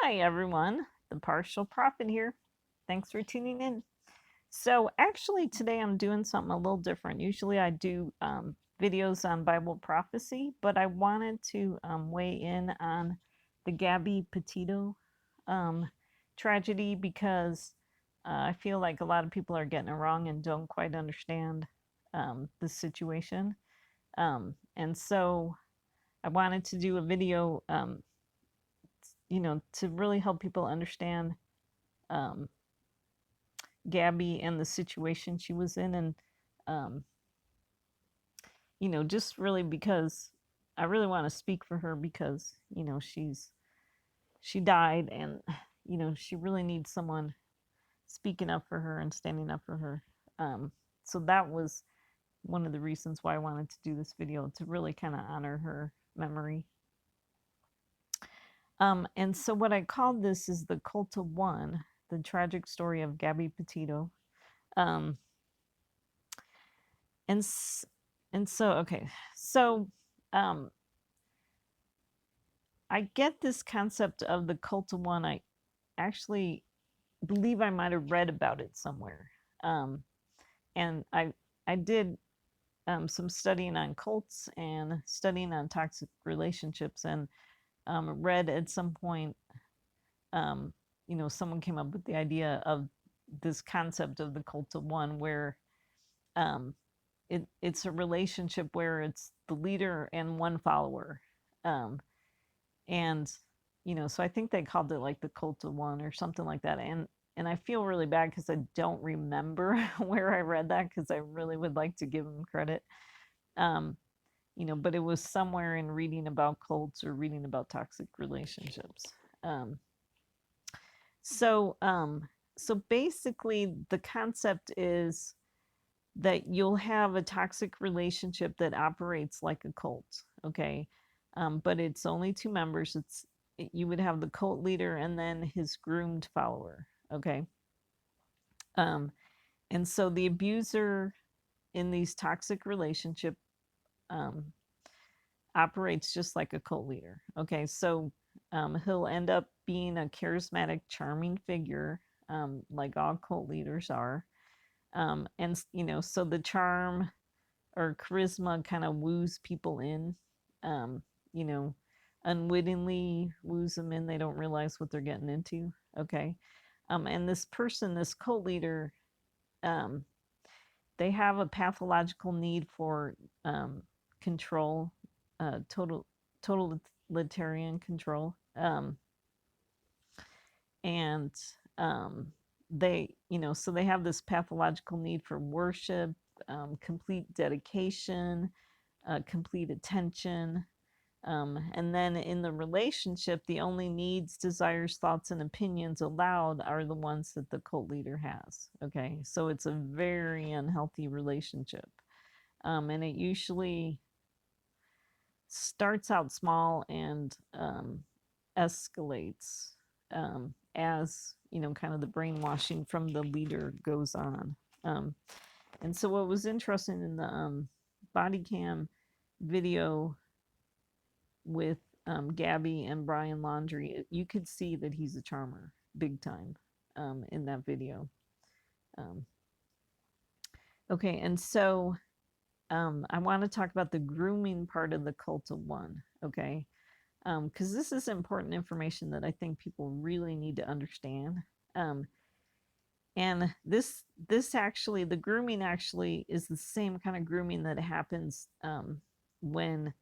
Hi, everyone. The Partial Prophet here. Thanks for tuning in. So, actually, today I'm doing something a little different. Usually, I do videos on Bible prophecy, but I wanted to weigh in on the Gabby Petito um, tragedy because I feel like a lot of people are getting it wrong and don't quite understand the situation. And so, I wanted to do a video, to really help people understand um, Gabby and the situation she was in, and um, just really because I really want to speak for her because she died, and she really needs someone speaking up for her and standing up for her. So that was one of the reasons why I wanted to do this video to really kind of honor her memory. And so what I called this is the Cult of One, the tragic story of Gabby Petito. Um, and and so okay, so um, I get this concept of the cult of one. I actually believe I might have read about it somewhere, um, and I did some studying on cults and studying on toxic relationships, and read at some point, um, someone came up with the idea of this concept of the cult of one, where um, it's a relationship where it's the leader and one follower. Um, and so I think they called it like the cult of one or something like that. And I feel really bad because I don't remember where I read that, because I really would like to give them credit. um but it was somewhere in reading about cults or reading about toxic relationships. um so um so basically the concept is that you'll have a toxic relationship that operates like a cult. Okay. But it's only two members. You would have the cult leader and then his groomed follower. Okay. um, and so the abuser in these toxic relationship um, operates just like a cult leader. Okay. So he'll end up being a charismatic, charming figure, like all cult leaders are. And so the charm or charisma kind of woos people in, um, you know, unwittingly woos them in. They don't realize what they're getting into. Okay. And this person, this cult leader, um, they have a pathological need for control, total totalitarian control. And so they have this pathological need for worship, complete dedication, complete attention. And then in the relationship, the only needs, desires, thoughts, and opinions allowed are the ones that the cult leader has. Okay, so it's a very unhealthy relationship. And it usually starts out small and escalates as, kind of the brainwashing from the leader goes on. Um, and so, what was interesting in the body cam video with Gabby and Brian Laundrie, you could see that he's a charmer big time in that video. Um, okay, and so I want to talk about the grooming part of the cult of one. Okay, because this is important information that I think people really need to understand. Um, and this actually, the grooming actually is the same kind of grooming that happens when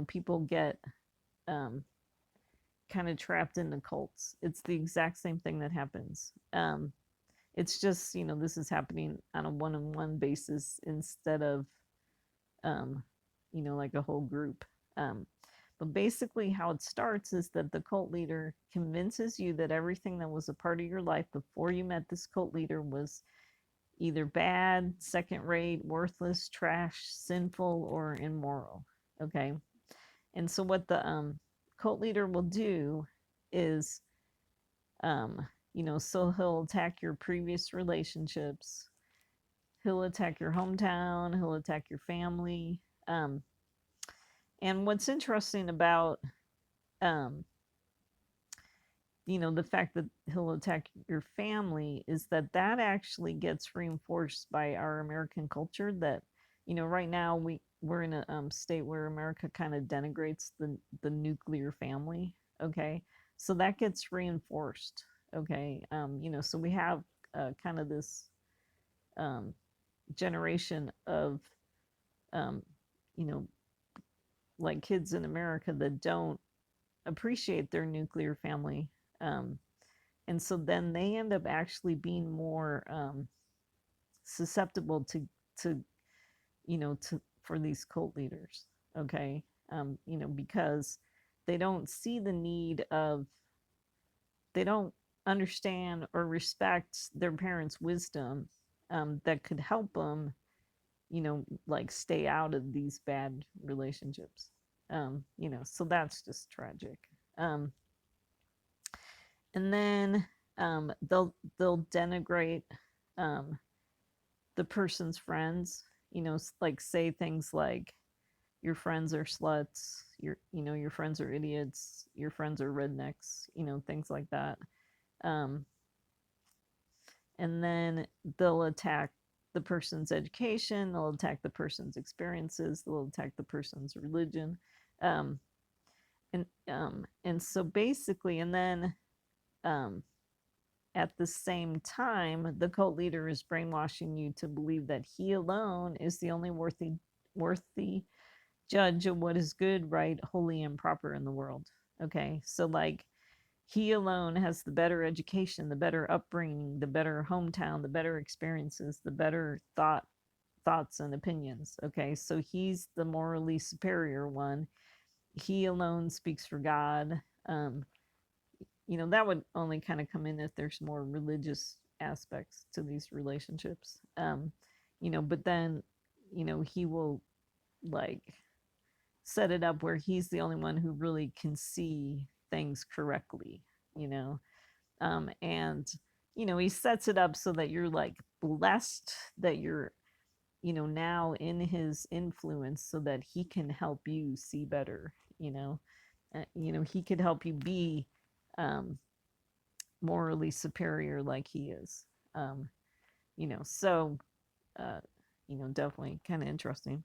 people get um, kind of trapped in the cults. It's the exact same thing that happens. It's just, this is happening on a one-on-one basis instead of, um, like a whole group. But basically, how it starts is that the cult leader convinces you that everything that was a part of your life before you met this cult leader was either bad, second rate, worthless, trash, sinful, or immoral. Okay. And so, what the cult leader will do is, so he'll attack your previous relationships, he'll attack your hometown, he'll attack your family. And what's interesting about um, the fact that he'll attack your family is that actually gets reinforced by our American culture that, right now we're in a state where America kind of denigrates the nuclear family. Okay. So that gets reinforced. Okay. So we have kind of this um, generation of, um, you know, like kids in America that don't appreciate their nuclear family. Um, and so then they end up actually being more susceptible to to for these cult leaders. Okay. Because they don't see the need of, they don't understand or respect their parents' wisdom, that could help them, like stay out of these bad relationships. So that's just tragic. um, and then they'll denigrate um, the person's friends, like say things like your friends are sluts, your friends are idiots, your friends are rednecks, things like that. um, and then they'll attack the person's education, they'll attack the person's experiences, they'll attack the person's religion. um, and so basically, and then um, at the same time, the cult leader is brainwashing you to believe that he alone is the only worthy judge of what is good, right, holy, and proper in the world. Okay, so like he alone has the better education, the better upbringing, the better hometown, the better experiences, the better thoughts and opinions. Okay, so he's the morally superior one. He alone speaks for God. That would only kind of come in if there's more religious aspects to these relationships. But then, he will like set it up where he's the only one who really can see things correctly, you know, and, he sets it up so that you're like blessed that you're, now in his influence so that he can help you see better, he could help you be, um, morally superior like he is. Um, so uh, definitely kind of interesting.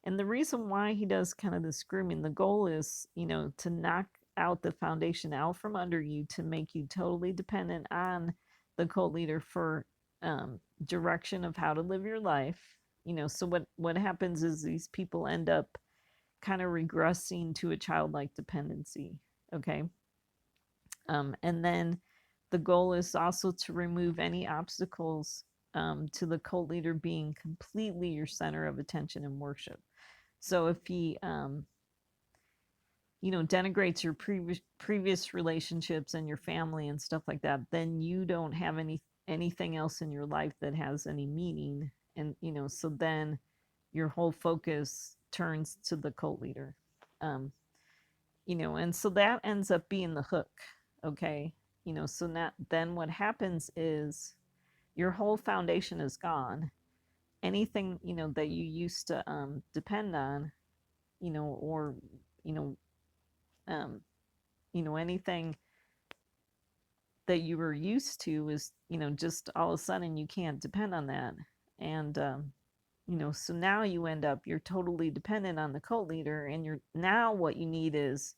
And the reason why he does kind of this grooming, the goal is, to knock out the foundation out from under you to make you totally dependent on the cult leader for direction of how to live your life. So what happens is these people end up kind of regressing to a childlike dependency. Okay. And then the goal is also to remove any obstacles to the cult leader being completely your center of attention and worship. So if he, denigrates your previous relationships and your family and stuff like that, then you don't have anything else in your life that has any meaning. And so then your whole focus turns to the cult leader. Um, and so that ends up being the hook. Okay. So now then what happens is your whole foundation is gone. Anything, that you used to depend on, or, you know, um, anything that you were used to is, just all of a sudden you can't depend on that. And, so now you end up, you're totally dependent on the cult leader, and you're now what you need is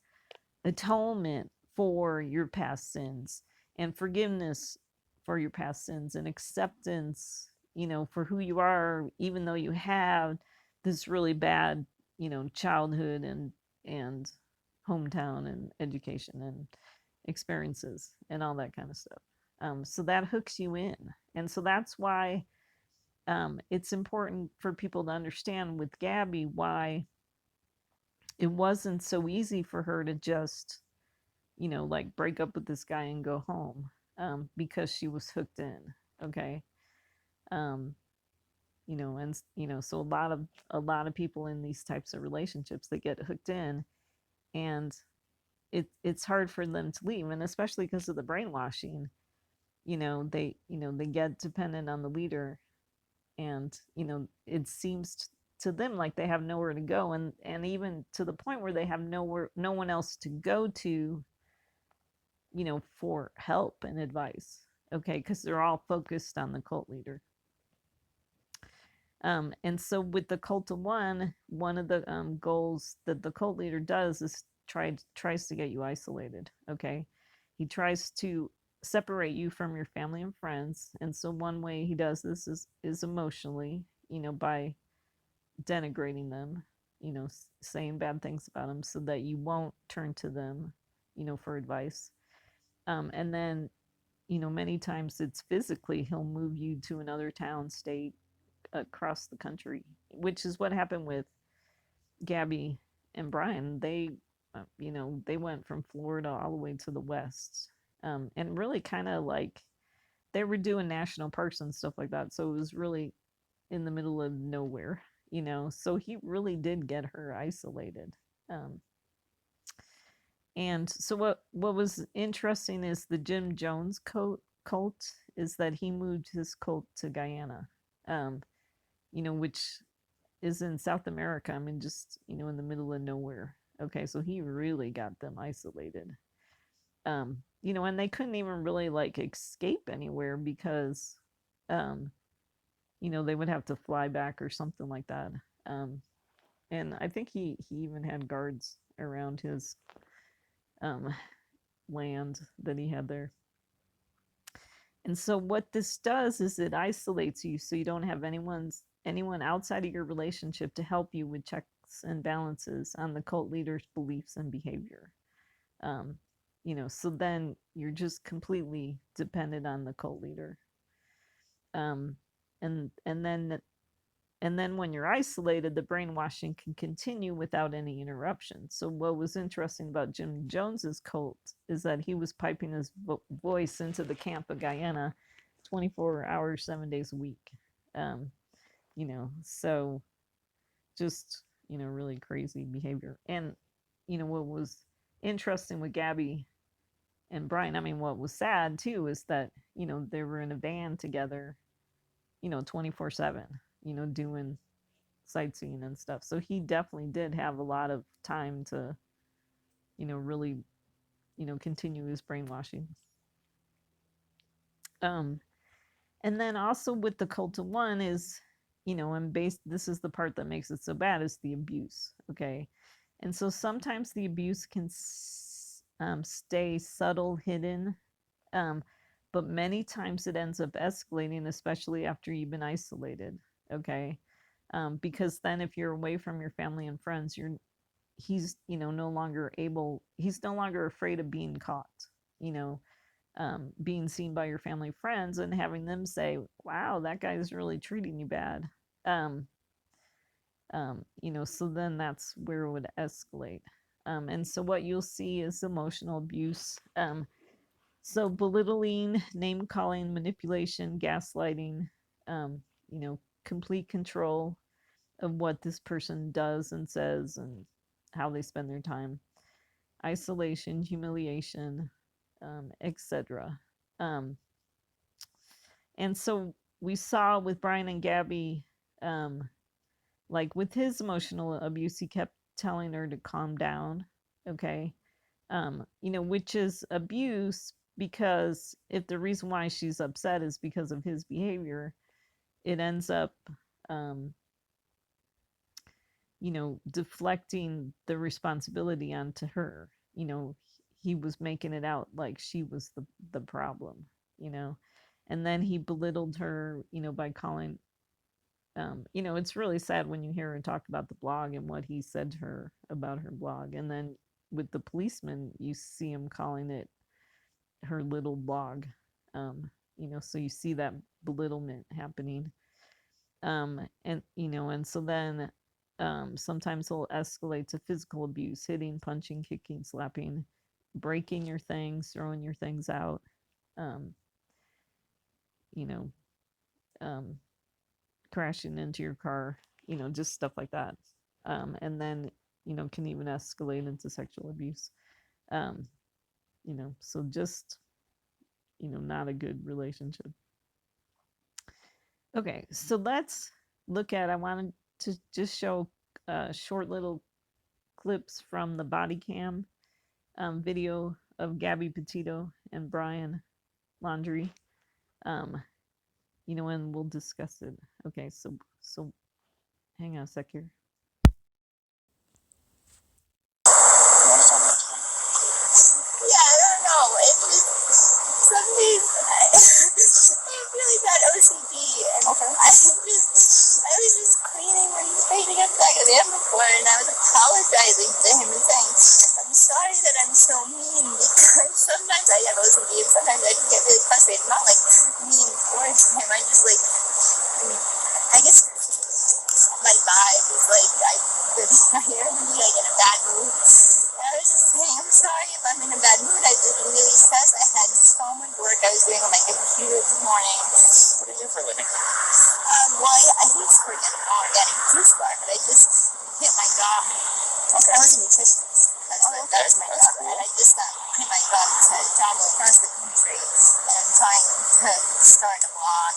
atonement for your past sins and forgiveness for your past sins and acceptance, for who you are, even though you have this really bad, childhood and hometown and education and experiences and all that kind of stuff. So that hooks you in. And so that's why it's important for people to understand with Gabby why it wasn't so easy for her to just, like break up with this guy and go home, because she was hooked in. Okay. Um, and so a lot of people in these types of relationships, they get hooked in, and it's hard for them to leave, and especially because of the brainwashing, they get dependent on the leader, and it seems to them like they have nowhere to go, and even to the point where they have no one else to go to for help and advice. Okay, because they're all focused on the cult leader. And so with the cult of one of the goals that the cult leader does is tries to get you isolated. Okay, he tries to separate you from your family and friends, and so one way he does this is emotionally, by denigrating them, saying bad things about them, so that you won't turn to them, for advice. And then, many times it's physically, he'll move you to another town, state, across the country, which is what happened with Gabby and Brian. They went from Florida all the way to the West, and really kind of like they were doing national parks and stuff like that. So it was really in the middle of nowhere, So he really did get her isolated. Um, and so what was interesting is the Jim Jones cult is that he moved his cult to Guyana, which is in South America. I mean, just, in the middle of nowhere. Okay, so he really got them isolated. And they couldn't even really like escape anywhere because, um, they would have to fly back or something like that. And I think he even had guards around his um, land that he had there. And so what this does is it isolates you so you don't have anyone outside of your relationship to help you with checks and balances on the cult leader's beliefs and behavior. Um, so then you're just completely dependent on the cult leader. Um, and then when you're isolated, the brainwashing can continue without any interruption. So what was interesting about Jim Jones's cult is that he was piping his voice into the camp of Guyana 24 hours, 7 days a week. So just, really crazy behavior. And, what was interesting with Gabby and Brian, I mean, what was sad too is that, they were in a van together, 24/7, doing sightseeing and stuff. So he definitely did have a lot of time to, really, continue his brainwashing. And then also with the cult of one is, and this is the part that makes it so bad, is the abuse. Okay. And so sometimes the abuse can stay subtle, hidden, but many times it ends up escalating, especially after you've been isolated. Okay. Because then if you're away from your family and friends, he's he's no longer afraid of being caught, being seen by your family friends and having them say, wow, that guy's really treating you bad. So then that's where it would escalate. And so what you'll see is emotional abuse. So belittling, name calling, manipulation, gaslighting, complete control of what this person does and says and how they spend their time, isolation, humiliation, etc. And so we saw with Brian and Gabby, like with his emotional abuse, he kept telling her to calm down. Okay. Which is abuse, because if the reason why she's upset is because of his behavior, it ends up, um, deflecting the responsibility onto her. He was making it out like she was the problem, and then he belittled her, by calling, it's really sad when you hear her talk about the blog and what he said to her about her blog. And then with the policeman, you see him calling it her little blog. So you see that belittlement happening. And so then sometimes he'll escalate to physical abuse, hitting, punching, kicking, slapping, breaking your things, throwing your things out, um, you know, um, crashing into your car, just stuff like that. And then, can even escalate into sexual abuse. Um, so just, not a good relationship. Okay, so let's look at, I wanted to just show short little clips from the body cam video of Gabby Petito and Brian Laundrie. And we'll discuss it. Okay, so hang on a sec here. Yeah, I don't know. It just some days I have really bad OCD, and I was just cleaning when he was painting up back of the end before, and I was apologizing to him and saying, I'm sorry that I'm so mean, because sometimes I have OCD and sometimes I just get really frustrated. Not like mean towards him. I guess my vibe is like I am like in a bad mood. And I was just saying, I'm sorry if I'm in a bad mood. I just been really stressed. I had so much work I was doing on my computer this morning. What do you do for a living? Well, I used to work at an organic juice bar, but I just hit my job. Okay. I was a nutritionist. That was my job. Cool. And I just quit my job to travel across the country. And I'm trying to start a blog.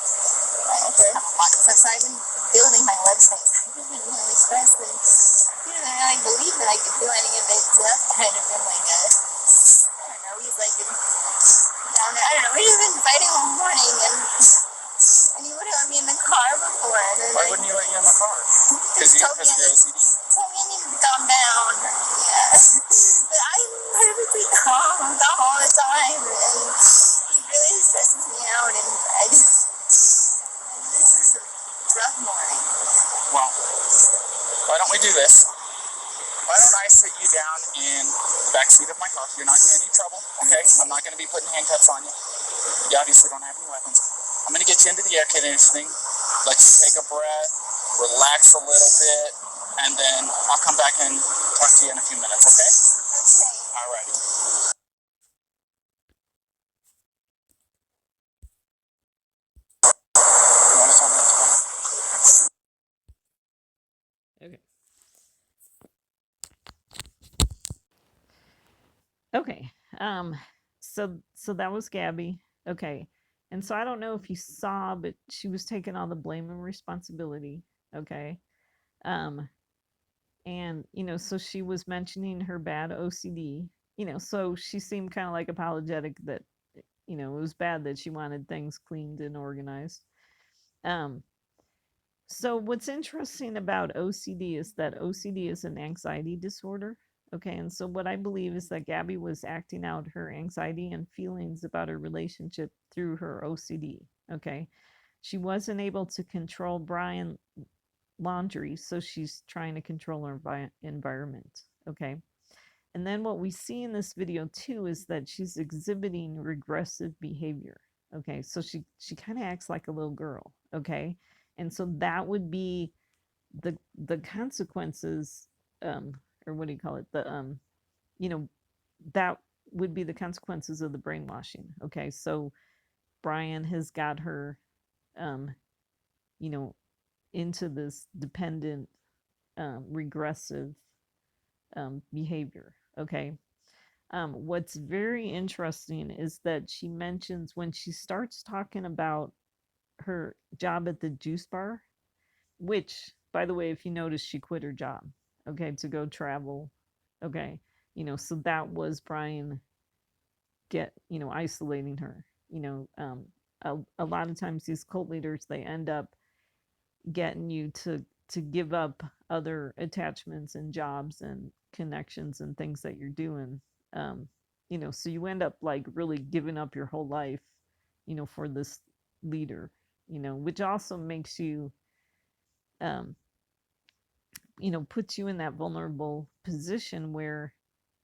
Okay. Have a blog. So I've been building my website. I've just been really stressed and I didn't really believe that I could do any of it. So that's kind of been like I don't know, he's like down there. I don't know, we've just been fighting all morning and he wouldn't let me in the car before. And then why wouldn't he let you in the car? Because of your OCD? Told me I needed to calm down. Yeah. But I'm perfectly calm. I'm calm all the time. And he really stresses me out. And this is a rough morning. Well, why don't we do this? Why don't I sit you down in the back seat of my car? You're not in any trouble, okay? I'm not going to be putting handcuffs on you. You obviously don't have any weapons. I'm going to get you into the air conditioning, let you take a breath, relax a little bit, and then I'll come back and talk to you in a few minutes, okay? Okay. All righty. You want to tell me what's going on? Okay. Okay. So that was Gabby. Okay. And so I don't know if you saw, but she was taking all the blame and responsibility. Okay. And so she was mentioning her bad OCD. So she seemed kind of like apologetic that it was bad that she wanted things cleaned and organized. So what's interesting about OCD is that OCD is an anxiety disorder. Okay, and so what I believe is that Gabby was acting out her anxiety and feelings about her relationship through her OCD. Okay, she wasn't able to control Brian Laundrie, so she's trying to control her environment. Okay, and then what we see in this video too is that she's exhibiting regressive behavior. Okay, so she kind of acts like a little girl. Okay, and so that would be the consequences, or what do you call it, you know that would be the consequences of the brainwashing. Okay, so Brian has got her you know into this dependent, regressive behavior. Okay, what's very interesting is that she mentions when she starts talking about her job at the juice bar, which, by the way, if you notice, she quit her job, okay, to go travel. Okay, so that was Brian isolating her. A lot of times these cult leaders, they end up getting you to give up other attachments and jobs and connections and things that you're doing. So you end up like really giving up your whole life, for this leader, which also makes you, um, puts you in that vulnerable position where,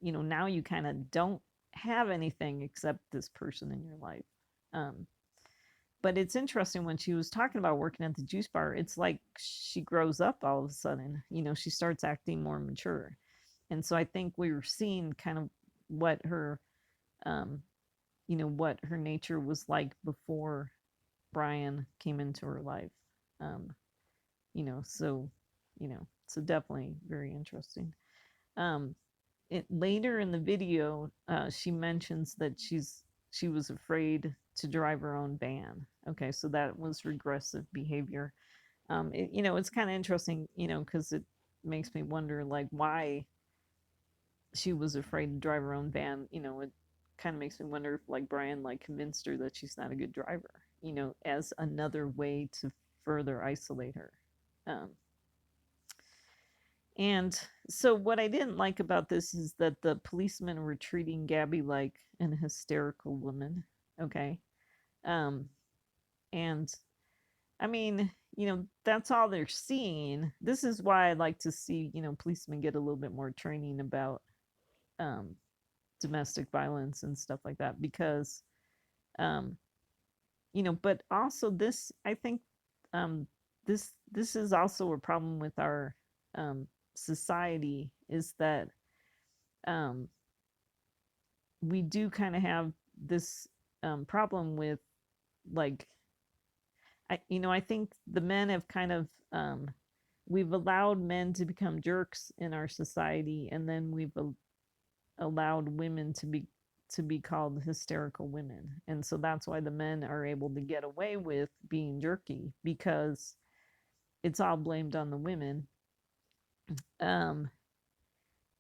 now you kind of don't have anything except this person in your life. But it's interesting when she was talking about working at the juice bar, it's like she grows up all of a sudden, she starts acting more mature. And so I think we were seeing kind of what her, what her nature was like before Brian came into her life. Um, so, so definitely very interesting. Um, Later in the video, she mentions that she was afraid to drive her own van. Okay, so that was regressive behavior. It's kind of interesting, because it makes me wonder, like, why she was afraid to drive her own van. It kind of makes me wonder if like Brian like convinced her that she's not a good driver, you know, as another way to further isolate her. And so what I didn't like about this is that the policemen were treating Gabby like an hysterical woman. Okay. And I mean, you know, that's all they're seeing. This is why I'd like to see, you know, policemen get a little bit more training about domestic violence and stuff like that, because you know, but also this, I think this is also a problem with our society, is that we do kind of have this problem with, like, I think the men have kind of we've allowed men to become jerks in our society, and then we've allowed women to be called hysterical women. And so that's why the men are able to get away with being jerky, because it's all blamed on the women.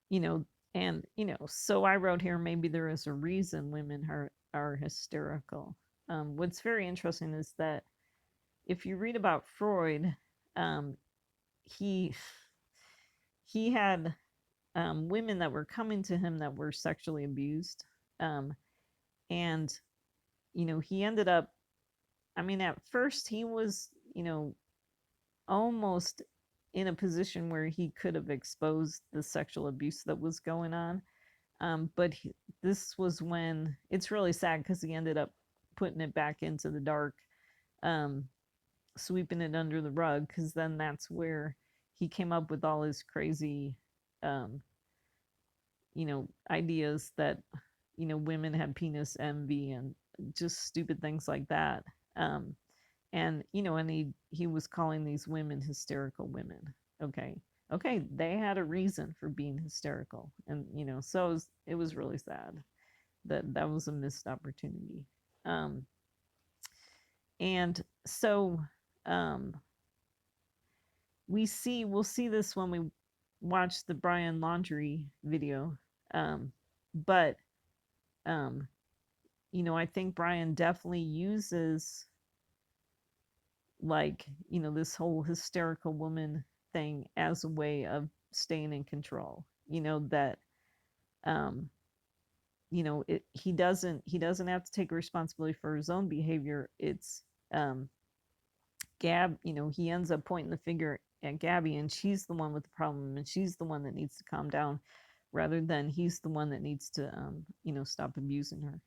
You know, and so I wrote here, maybe there is a reason women are hysterical. What's very interesting is that if you read about Freud, he had women that were coming to him that were sexually abused, and he ended up, I mean, at first he was, almost in a position where he could have exposed the sexual abuse that was going on. But this was when, it's really sad because he ended up putting it back into the dark, sweeping it under the rug, because then that's where he came up with all his crazy, ideas that, women had penis envy and just stupid things like that. And he was calling these women hysterical women. Okay, they had a reason for being hysterical, and so it was really sad that was a missed opportunity. And so we'll see this when we watch the Brian Laundrie video. But I think Brian definitely uses, like, this whole hysterical woman thing as a way of staying in control. That he doesn't have to take responsibility for his own behavior. It's Gab, he ends up pointing the finger at Gabby, and she's the one with the problem, and she's the one that needs to calm down, rather than he's the one that needs to stop abusing her.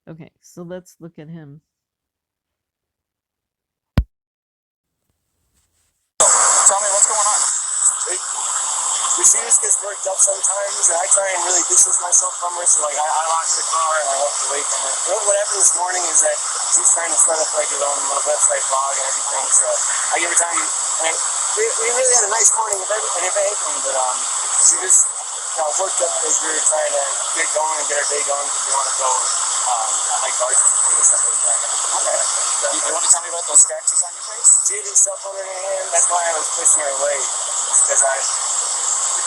Okay, so let's look at him. Tell me what's going on. She just gets worked up sometimes, and I try and really distance myself from her. So, like, I locked the car and I walked away from her. What happened this morning is that she's trying to start up like her own little website blog and everything. So I give her time. And we really had a nice morning and everything, but she just got worked up because we were trying to get going and get our day going because we want to go like bars before the Sunday. Okay. You want to tell me about those scratches on your face? She had stuff on her hand. That's why I was pushing her away, because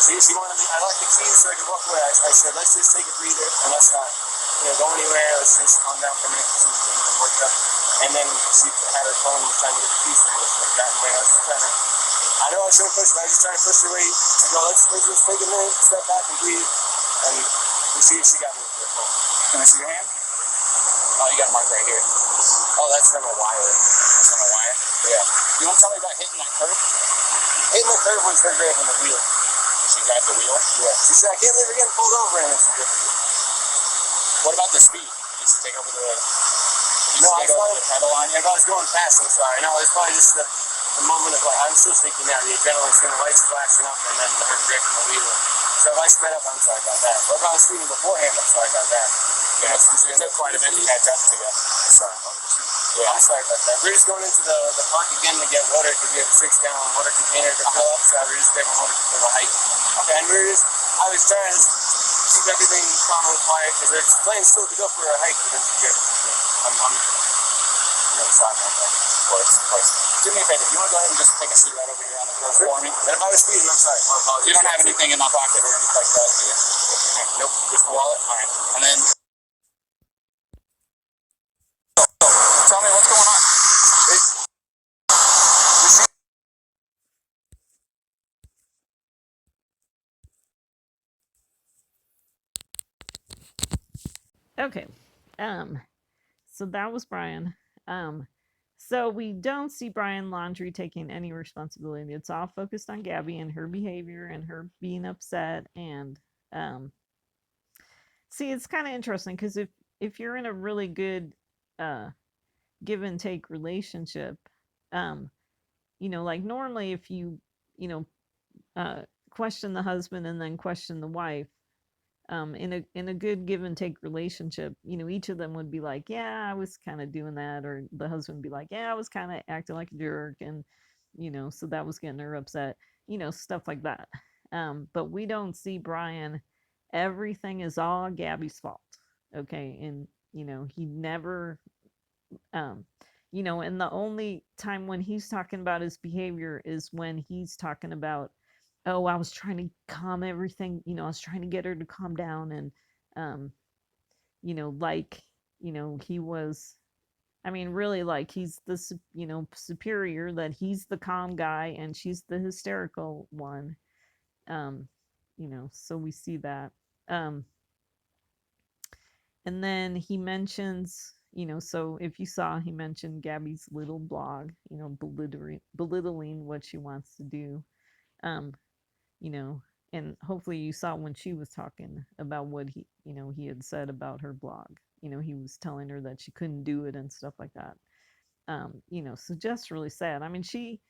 she wanted me. I locked the keys so I could walk away. I said, let's just take a breather and let's not go anywhere. Let's just calm down for a minute. She was getting really worked up. And then she had her phone and was trying to get the keys from her. So I got away. I was just trying to, I know I shouldn't push, but I was just trying to push her away. I go, let's just take a minute, step back and breathe. And she got me with her phone. Can I see your hand? Oh, you got a mark right here. Oh, that's from a wire. That's from a wire? Yeah. You want to tell me about hitting that curb? Hitting the curb was her grabbing the wheel. She grabbed the wheel? Yeah. She said, I can't believe we're getting pulled over, and it's different. What about the speed? You should take over the pedal on you? If I was going fast, I'm sorry. No, it's probably just the moment of, like, I'm still shaking now. The adrenaline's going, the lights flashing up, and then her gripping the wheel. So if I sped up, I'm sorry about that. Or if I was speeding beforehand, I'm sorry about that. Yeah, it took quite a bit to catch up to you. Sorry. Yeah, I'm sorry about that. We're just going into the park again to get water because we have a 6-gallon water container to fill up, so we're just taking water for the hike. Okay, and I was trying to keep everything calm and quiet because there's plans still to go for a hike. I'm sorry about that. Of course. Do me a favor, you want to go ahead and just take a seat right over here on the curb for me? And if I was speeding, I'm sorry. You don't have anything in my pocket or anything like that, do you? Okay, nope, just the wallet. All right, and then tell me what's going on. Okay. So that was Brian. So we don't see Brian Laundrie taking any responsibility. It's all focused on Gabby and her behavior and her being upset. And see, it's kind of interesting because if you're in a really good give and take relationship, um, like normally if you know, question the husband and then question the wife, in a good give and take relationship, each of them would be like, yeah, I was kind of doing that, or the husband would be like, yeah, I was kind of acting like a jerk, and so that was getting her upset, stuff like that. But we don't see Brian. Everything is all Gabby's fault. Okay, and he never, um, and the only time when he's talking about his behavior is when he's talking about, oh, I was trying to calm everything, I was trying to get her to calm down. And, um, like, he was, I mean, really, like, he's the, superior, that he's the calm guy and she's the hysterical one. Um, so we see that. Um, and then he mentions, so if you saw, he mentioned Gabby's little blog, belittling what she wants to do. Um, you know, and hopefully you saw when she was talking about what he had said about her blog. He was telling her that she couldn't do it and stuff like that. So just really sad. I mean, she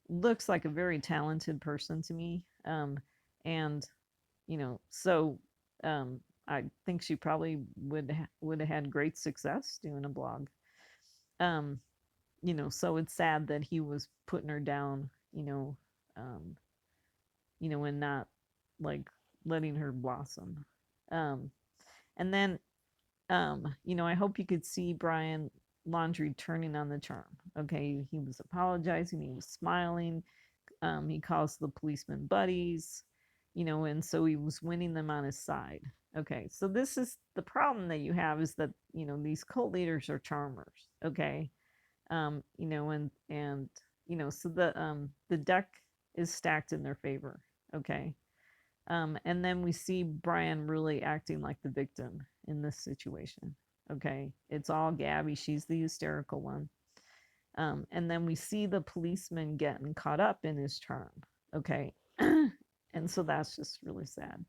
looks like a very talented person to me. And so I think she probably would have had great success doing a blog. Um, so it's sad that he was putting her down, um, and not like letting her blossom. Um, and then, I hope you could see Brian Laundrie turning on the charm. Okay, he was apologizing, he was smiling. He calls the policeman buddies, and so he was winning them on his side. Okay, so this is the problem that you have, is that these cult leaders are charmers. Okay, and so the deck is stacked in their favor. Okay, and then we see Brian really acting like the victim in this situation. Okay, it's all Gabby; she's the hysterical one. And then we see the policeman getting caught up in his charm. Okay, and so that's just really sad.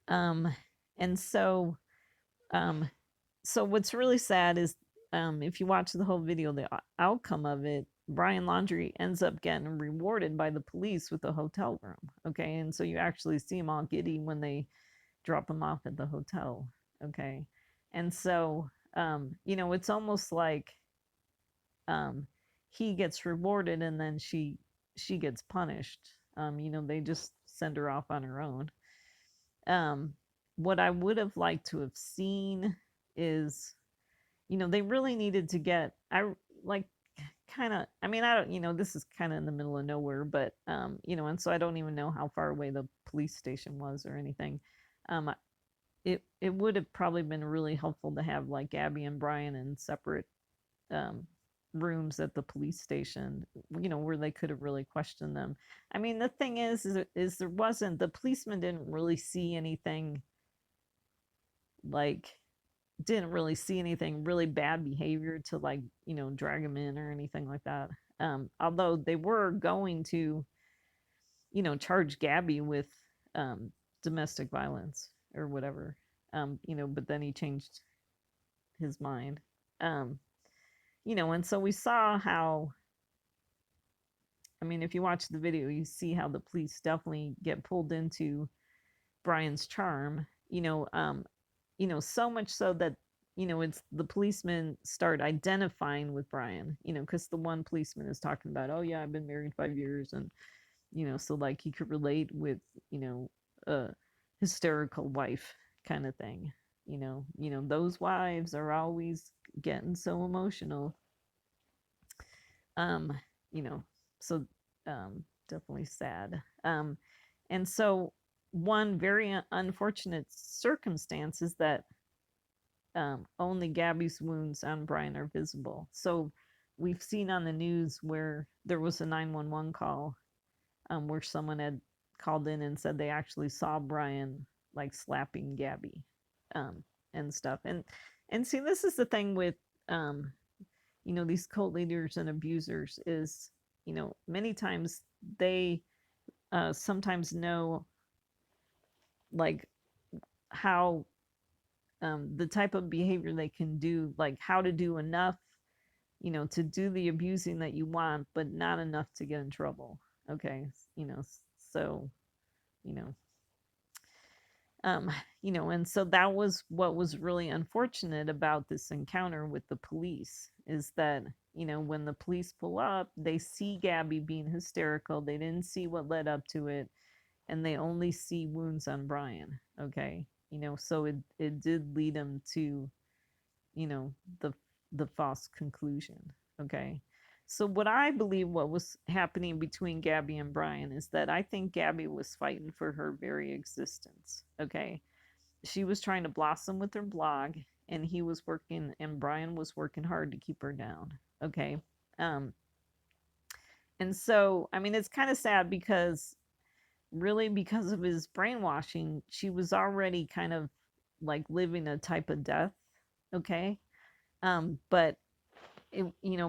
um, and so so what's really sad is, if you watch the whole video, the outcome of it, Brian Laundrie ends up getting rewarded by the police with a hotel room. Okay, and so you actually see him all giddy when they drop him off at the hotel. Okay, and so it's almost like um, he gets rewarded and then she gets punished. They just send her off on her own. Um, what I would have liked to have seen is, they really needed to get, I like, kind of, I mean, I don't, this is kind of in the middle of nowhere, but and so I don't even know how far away the police station was or anything. It would have probably been really helpful to have like Gabby and Brian in separate um rooms at the police station, where they could have really questioned them. I mean, the thing is there wasn't, the policeman didn't really see anything, like, didn't really see anything really bad behavior to, like, drag him in or anything like that. Although they were going to, charge Gabby with domestic violence or whatever. But then he changed his mind. Um, and so we saw how, I mean, if you watch the video, you see how the police definitely get pulled into Brian's charm, so much so that, it's the policemen start identifying with Brian, because the one policeman is talking about, oh yeah, I've been married 5 years, and so like he could relate with, a hysterical wife kind of thing. Those wives are always getting so emotional. um you know so definitely sad. and so one very unfortunate circumstance is that only Gabby's wounds on Brian are visible. So we've seen on the news where there was a 911 call where someone had called in and said they actually saw Brian like slapping Gabby and stuff. And see, this is the thing with these cult leaders and abusers is, many times they sometimes know like how the type of behavior they can do, like how to do enough, to do the abusing that you want, but not enough to get in trouble. Okay. So, you know, um, and so that was what was really unfortunate about this encounter with the police is that, when the police pull up, they see Gabby being hysterical. They didn't see what led up to it, and they only see wounds on Brian. Okay. So it did lead them to, you know, the the false conclusion. Okay. So what I believe what was happening between Gabby and Brian is that I think Gabby was fighting for her very existence. Okay. She was trying to blossom with her blog, and he was working, and Brian was working hard to keep her down. Okay. Um, and so, I mean, it's kind of sad because really, because of his brainwashing, she was already kind of like living a type of death. Okay. But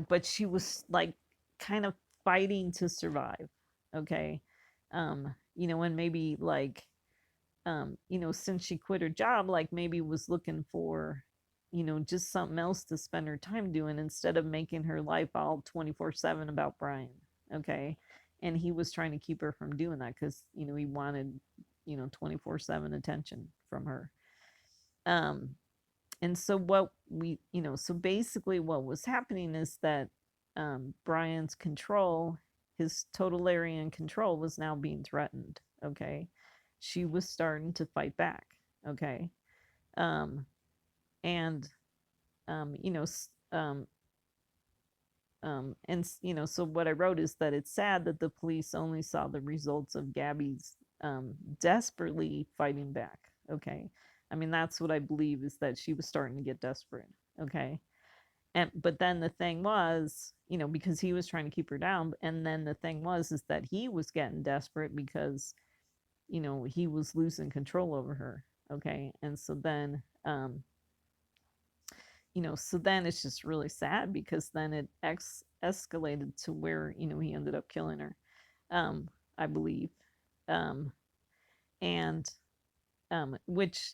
but she was like kind of fighting to survive. Okay. And maybe like, since she quit her job, like maybe was looking for, just something else to spend her time doing instead of making her life all 24/7 about Brian. Okay. And he was trying to keep her from doing that because, he wanted, 24/7 attention from her. Um, and so so basically what was happening is that Brian's control, his totalitarian control, was now being threatened. Okay. She was starting to fight back. Okay. um and and so what I wrote is that it's sad that the police only saw the results of Gabby's desperately fighting back. Okay. I mean, that's what I believe, is that she was starting to get desperate. Okay. But then the thing was, because he was trying to keep her down, and then the thing was is that he was getting desperate because, he was losing control over her. Okay. And so then so then it's just really sad because then it escalated to where, he ended up killing her, I believe. Um, and which,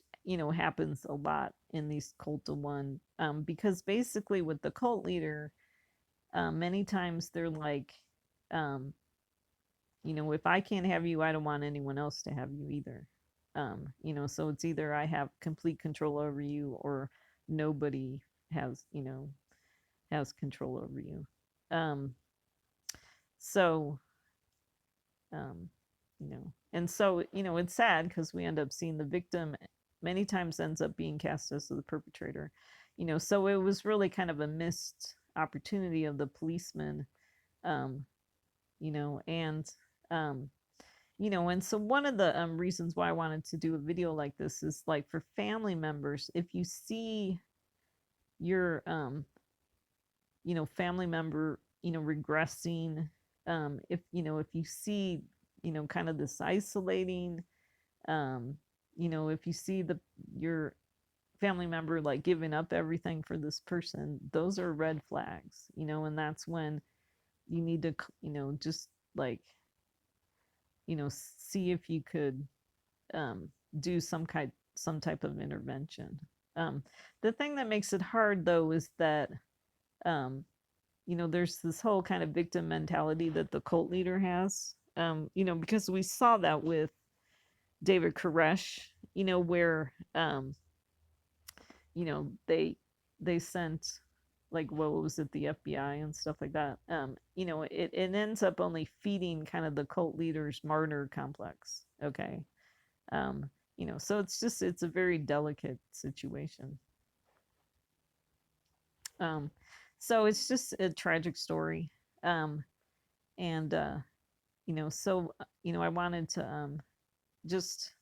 happens a lot in these cult of one, because basically with the cult leader, many times they're like, um, if I can't have you, I don't want anyone else to have you either. So it's either I have complete control over you, or nobody has, has control over you. Um, so, um, and so, it's sad because we end up seeing the victim many times ends up being cast as the perpetrator. So it was really kind of a missed opportunity of the policeman. um, and and so one of the reasons why I wanted to do a video like this is like for family members, if you see your family member, regressing, if you see, kind of this isolating, um, if you see your family member like giving up everything for this person, those are red flags, and that's when you need to, just like, see if you could do some type of intervention. Um, the thing that makes it hard though is that there's this whole kind of victim mentality that the cult leader has. Because we saw that with David Koresh, where they sent, like, what was it, the FBI and stuff like that. It ends up only feeding kind of the cult leader's martyr complex. Okay. So it's a very delicate situation. Um, so it's just a tragic story. And so I wanted to just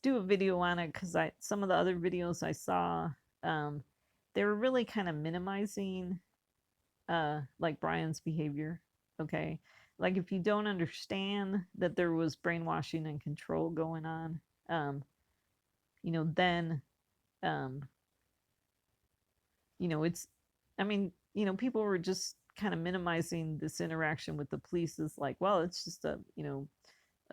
do a video on it because some of the other videos I saw, um, they were really kind of minimizing like Brian's behavior. Okay. Like if you don't understand that there was brainwashing and control going on, um, then um, it's, I mean, people were just kind of minimizing this interaction with the police as like, well, it's just a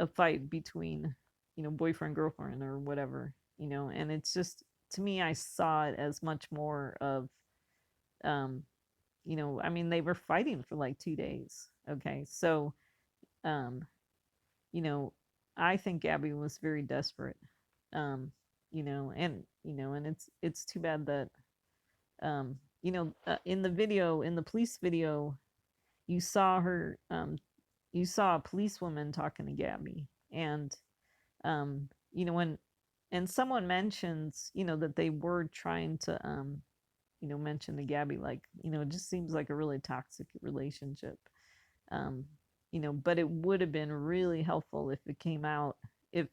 fight between, boyfriend, girlfriend, or whatever, and it's just, to me, I saw it as much more of, um, I mean, they were fighting for like 2 days. Okay. So, um, you know, I think Gabby was very desperate. Um, and it's too bad that, in the video, in the police video, you saw her, you saw a policewoman talking to Gabby, and when, and someone mentions, that they were trying to, mention to Gabby, like, it just seems like a really toxic relationship. Um, but it would have been really helpful if it came out, if,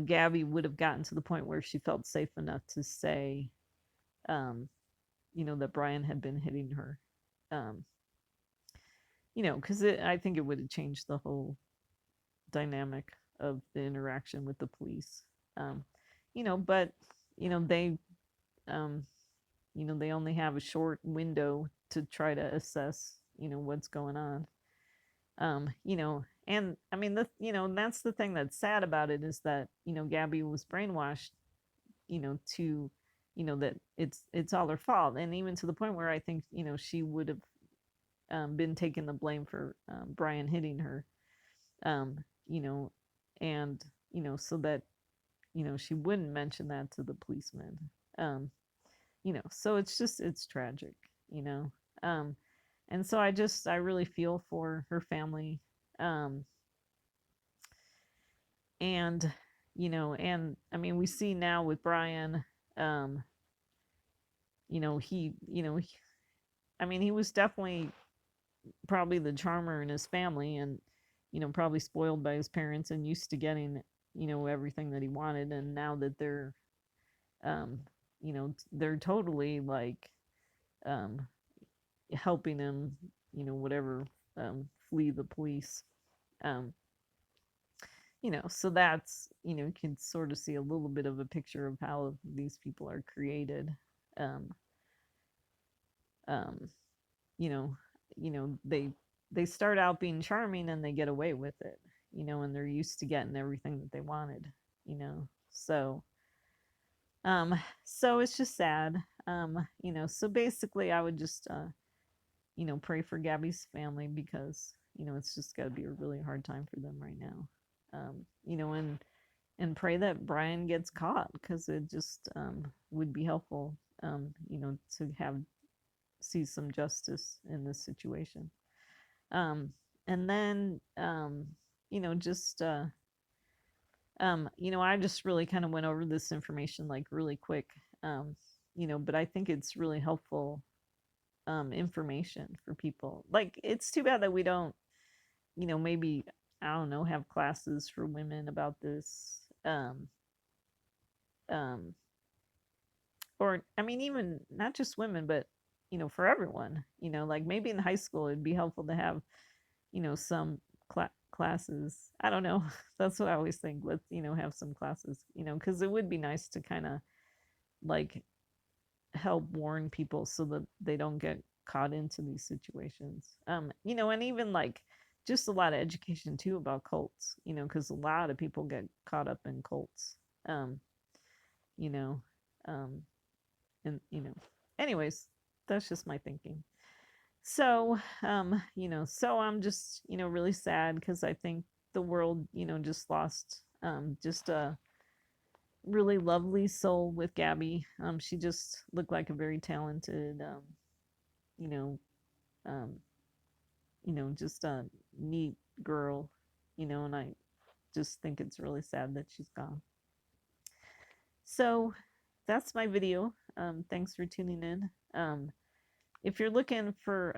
Gabby would have gotten to the point where she felt safe enough to say, um, that Brian had been hitting her. Um, because I think it would have changed the whole dynamic of the interaction with the police. Um, but they, um, they only have a short window to try to assess, what's going on. And I mean, that's the thing that's sad about it, is that, Gabby was brainwashed, to, that it's all her fault. And even to the point where I think, she would have, been taking the blame for, Brian hitting her, um, you know, and, so that, she wouldn't mention that to the policeman. Um, so it's tragic, you know. Um, and so I really feel for her family. Um, and, and I mean, we see now with Brian, um, he, I mean, he was definitely probably the charmer in his family, and, probably spoiled by his parents and used to getting, everything that he wanted. And now that they're, um, they're totally like, um, helping him, whatever, flee the police. Um, so that's, you can sort of see a little bit of a picture of how these people are created. Um, um, you know, they start out being charming and they get away with it, and they're used to getting everything that they wanted, so so it's just sad. So basically I would just pray for Gabby's family, because, it's just got to be a really hard time for them right now. And pray that Brian gets caught, because it just would be helpful, to have see some justice in this situation. Um, and then, just, I just really kind of went over this information like really quick, but I think it's really helpful, information for people. Like, it's too bad that we don't, maybe, I don't know, have classes for women about this. Um, or, I mean, even not just women, but, for everyone, like maybe in high school, it'd be helpful to have, some classes. I don't know. That's what I always think. Let's, have some classes, because it would be nice to kind of like help warn people so that they don't get caught into these situations. And even like just a lot of education too about cults, because a lot of people get caught up in cults. Um, you know, um, and anyways, that's just my thinking. So, so I'm just, really sad, because I think the world, just lost, just a really lovely soul with Gabby. She just looked like a very talented, you know, um, just a neat girl, and I just think it's really sad that she's gone. So that's my video. Thanks for tuning in. If you're looking for,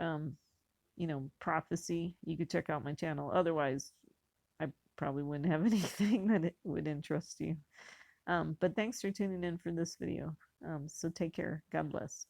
prophecy, you could check out my channel. Otherwise, I probably wouldn't have anything that it would interest you. But thanks for tuning in for this video. So take care. God bless.